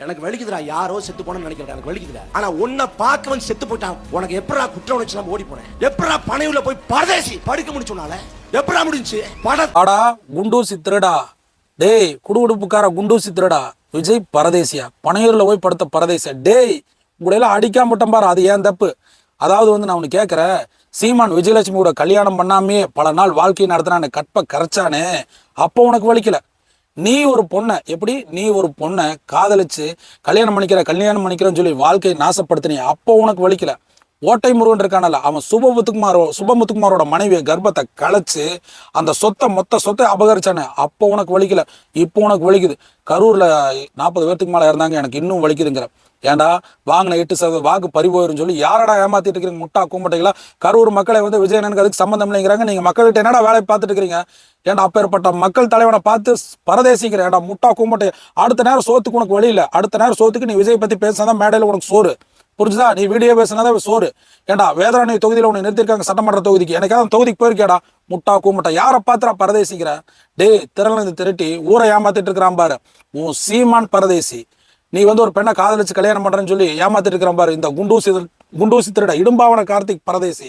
எனக்கு வலிக்குதுடா, யாரோ செத்து போனேன்னு நினைக்கிறேன், எனக்கு வலிக்குதுடா. ஆனா உன்னை பார்க்க வந்து செத்து போட்டான், உனக்கு எப்படா குற்ற உணர்ச்சி நம்ம ஓடி போனேன்? எப்படா பனையூர்ல போய் பரதேசி படுக்க முடிச்சுனால எப்படா முடிஞ்சு? ஆடா குண்டூசி திருடா, டேய் குடுகுடுப்புக்கார குண்டூசி திருடா, விஜய் பரதேசியா, பனையூர்ல போய் படுத்த பரதேசியா, டேய் உங்களையெல்லாம் அடிக்காம விட்டேன் பாரு, அது ஏன் தப்பு. அதாவது வந்து நான் உனக்கு கேட்குறேன், சீமான் விஜயலட்சுமியோட கல்யாணம் பண்ணாமே பல நாள் வாழ்க்கை நடத்தினான்னு கற்பை கரைச்சானே, அப்போ உனக்கு வலிக்கல. நீ ஒரு பொண்ணை எப்படி நீ ஒரு பொண்ணை காதலிச்சு கல்யாணம் பண்ணிக்கிறேன்னு சொல்லி வாழ்க்கையை நாசப்படுத்தினீ, அப்போ உனக்கு வலிக்கல. ஓட்டை முருகன் இருக்கானல்ல, அவன் சுபமுத்துக்குமாரோட மனைவியை கர்ப்பத்தை கலைச்சு அந்த மொத்த சொத்தை அபகரிச்சானே, அப்போ உனக்கு வலிக்கல. இப்போ உனக்கு வலிக்குது. கரூர்ல 40 பேர்த்துக்கு மேலே இருந்தாங்க, எனக்கு இன்னும் வலிக்குதுங்கிற. ஏன்டா வாங்கின 8% வாக்கு பறிபோயிரும் சொல்லி யாரடா ஏமாத்திட்டு இருக்கிறீங்க முட்டா கூம்பட்டைகளா? கரூர் மக்களை வந்து விஜயனுக்கு அதுக்கு சம்மந்தம் இல்லைங்கிறாங்க. நீங்க மக்கள்கிட்ட என்னடா வேலையை பார்த்துட்டு இருக்கிறீங்க? ஏன்டா அப்பேற்பட்ட மக்கள் தலைவனை பார்த்து பரதேசிக்கிற ஏன்டா முட்டா கூம்பட்டை? அடுத்த நேரம் சோத்துக்கு உனக்கு வழி இல்லை. அடுத்த நேரம் சோத்துக்கு நீ விஜய் பத்தி பேசினாதான் மேடையில் உனக்கு சோறு, புரிஞ்சுதா? நீ வீடியோ பேசினாதான் சோறு. ஏன்டா வேதாரண்ய தொகுதியில் உன்னை நிறுத்திருக்காங்க சட்டமன்ற தொகுதிக்கு, எனக்காவது தொகுதிக்கு போயிருக்கேடா முட்டா கூம்பட்டை? யாரை பார்த்துடா பரதேசிக்கிற? டே திரளந்து திரட்டி ஊரை ஏமாத்திட்டு இருக்கிறான் பாரு உன் சீமான் பரதேசி. நீ வந்து ஒரு பெண்ணை காதலிச்சு கல்யாணம் பண்றேன்னு சொல்லி ஏமாத்திட்டு இருக்கிறான் பாரு இந்த குண்டூசி திருட இடும்பாவன கார்த்திக் பரதேசி.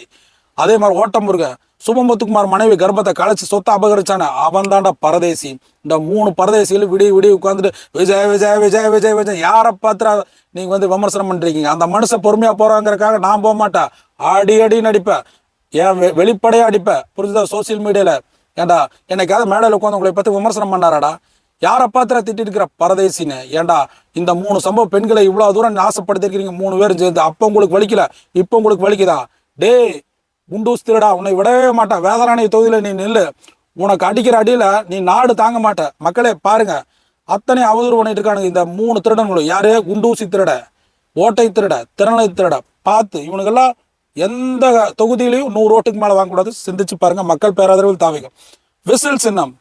அதே மாதிரி ஓட்டம் முருக சுபமுத்துக்குமார் மனைவி கர்ப்பத்தை கலைச்சு சொத்தை அபகரிச்சானே, அவன் தாண்டா பரதேசி. இந்த 3 பரதேசிகளும் விடிய உட்காந்துட்டு விஜய் விஜய் விஜய் விஜய் விஜய் யாரை பார்த்துறா நீங்க வந்து விமர்சனம் பண்றீங்க? அந்த மனுஷன் பொறுமையா போறாங்கிறக்காக நான் போக மாட்டேன், அடி நடிப்பேன், ஏன் வெளிப்படையா அடிப்பேன், புரிஞ்சுதா? சோசியல் மீடியால ஏன்டா என்னைக்காவது மேடையில் உட்காந்து உங்களை பத்தி விமர்சனம் பண்ணாராடா? யாரை பாத்திர திட்டி இருக்கிற பரதேசின்னு? ஏன்டா இந்த 3 சம்பவ பெண்களை இவ்வளவு தூரம் ஆசைப்படுத்திருக்கிறீங்க 3 பேரும் சேர்ந்து, அப்போ உங்களுக்கு வலிக்கல, இப்போ உங்களுக்கு வலிக்குதா? டே குண்டூஸ் திருடா, உன்னை விடவே மாட்டேன். வேதாரண்ய தொகுதியில நீ நெல்லு, உனக்கு அடிக்கிற அடியில நீ நாடு தாங்க மாட்ட. மக்களே பாருங்க, அத்தனை அவதூறு பண்ணிட்டு இருக்கானுங்க இந்த 3 திருடங்களும். யாரு? குண்டூசி திருட, ஓட்டை திருட, திறனை திருட. பார்த்து இவனுக்கெல்லாம் எந்த தொகுதியிலையும் 100 ஓட்டுக்கு மேல வாங்கக்கூடாது. சிந்திச்சு பாருங்க, மக்கள் பேராதரவில் தாவிக்கும். விசில் சின்னம்